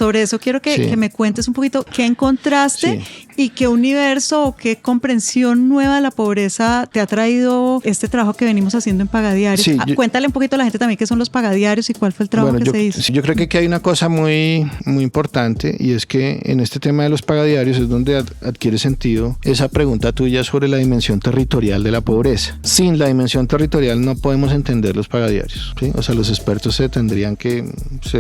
Sobre eso quiero que me cuentes un poquito qué encontraste y qué universo o qué comprensión nueva de la pobreza te ha traído este trabajo que venimos haciendo en Pagadiarios. Cuéntale un poquito a la gente también qué son los Pagadiarios y cuál fue el trabajo que se hizo. Yo creo que aquí hay una cosa muy, muy importante, y es que en este tema de los Pagadiarios es donde adquiere sentido esa pregunta tuya sobre la dimensión territorial de la pobreza. Sin la dimensión territorial no podemos entender los Pagadiarios, ¿sí? O sea, los expertos se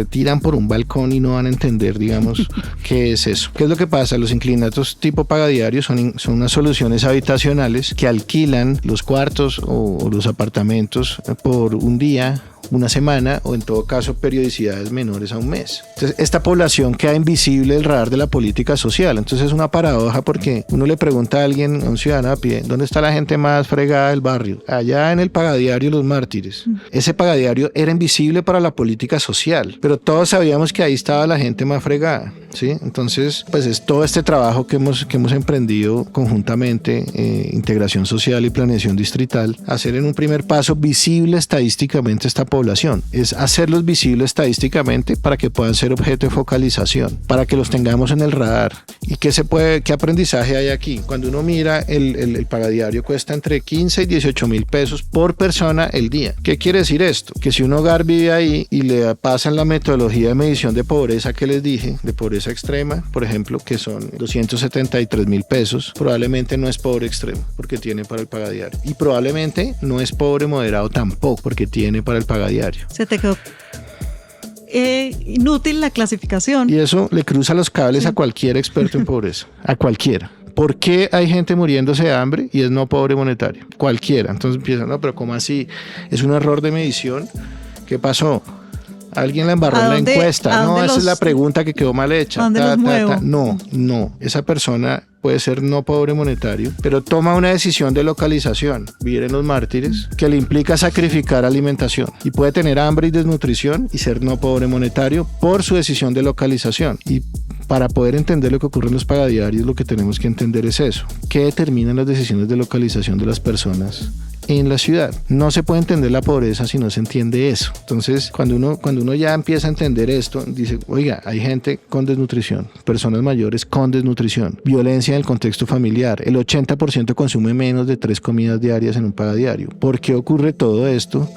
tiran por un balcón y no van a entender, digamos, qué es eso. ¿Qué es lo que pasa? Los inclinatos tipo Pagadiarios son unas soluciones habitacionales que alquilan los cuartos o los apartamentos por un día, una semana, o en todo caso periodicidades menores a un mes. Entonces esta población queda invisible del radar de la política social. Entonces es una paradoja, porque uno le pregunta a alguien, a un ciudadano a pie, ¿dónde está la gente más fregada del barrio? Allá en el Pagadiario Los Mártires. Ese Pagadiario era invisible para la política social, pero todos sabíamos que ahí estaba la gente más fregada, ¿sí? Entonces pues es todo este trabajo que hemos emprendido conjuntamente, integración social y planeación distrital, hacer en un primer paso visible estadísticamente esta población, es hacerlos visibles estadísticamente para que puedan ser objeto de focalización, para que los tengamos en el radar. ¿Y qué aprendizaje hay aquí? Cuando uno mira el Pagadiario cuesta entre 15 y 18 mil pesos por persona el día. ¿Qué quiere decir esto? Que si un hogar vive ahí y le pasan la metodología de medición de pobreza que les dije, de pobreza extrema, por ejemplo, que son 273 mil pesos, probablemente no es pobre extremo porque tiene para el Pagadiario, y probablemente no es pobre moderado tampoco porque tiene para el Pagadiario. Se te quedó inútil la clasificación. Y eso le cruza los cables a cualquier experto en pobreza, a cualquiera. ¿Por qué hay gente muriéndose de hambre y es no pobre monetario? Cualquiera. Entonces empiezan, no, pero ¿cómo así? Es un error de medición. ¿Qué pasó? Alguien la embarró en la encuesta. No, esa es la pregunta que quedó mal hecha. No. Esa persona puede ser no pobre monetario, pero toma una decisión de localización, vivir en Los Mártires, que le implica sacrificar alimentación, y puede tener hambre y desnutrición y ser no pobre monetario por su decisión de localización. Y para poder entender lo que ocurre en los Pagadiarios, lo que tenemos que entender es eso. ¿Qué determinan las decisiones de localización de las personas en la ciudad? No se puede entender la pobreza si no se entiende eso. Entonces, cuando uno ya empieza a entender esto, dice, oiga, hay gente con desnutrición, personas mayores con desnutrición, violencia en el contexto familiar, el 80% consume menos de 3 comidas diarias en un Pagadiario. ¿Por qué ocurre todo esto?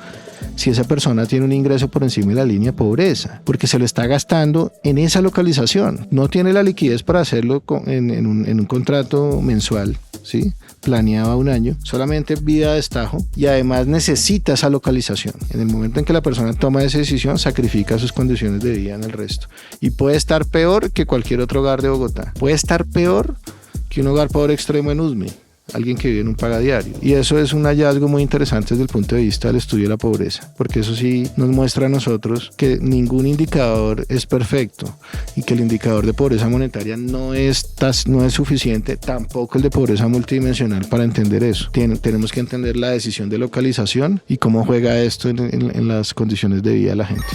Si esa persona tiene un ingreso por encima de la línea de pobreza, porque se lo está gastando en esa localización, no tiene la liquidez para hacerlo en un contrato mensual, ¿sí? Planeado a un año, solamente vida de destajo, y además necesita esa localización. En el momento en que la persona toma esa decisión, sacrifica sus condiciones de vida en el resto, y puede estar peor que cualquier otro hogar de Bogotá, puede estar peor que un hogar pobre extremo en Usme, alguien que vive en un Pagadiario. Y eso es un hallazgo muy interesante desde el punto de vista del estudio de la pobreza, porque eso sí nos muestra a nosotros que ningún indicador es perfecto y que el indicador de pobreza monetaria no es suficiente, tampoco el de pobreza multidimensional para entender eso. Tenemos que entender la decisión de localización y cómo juega esto en las condiciones de vida de la gente.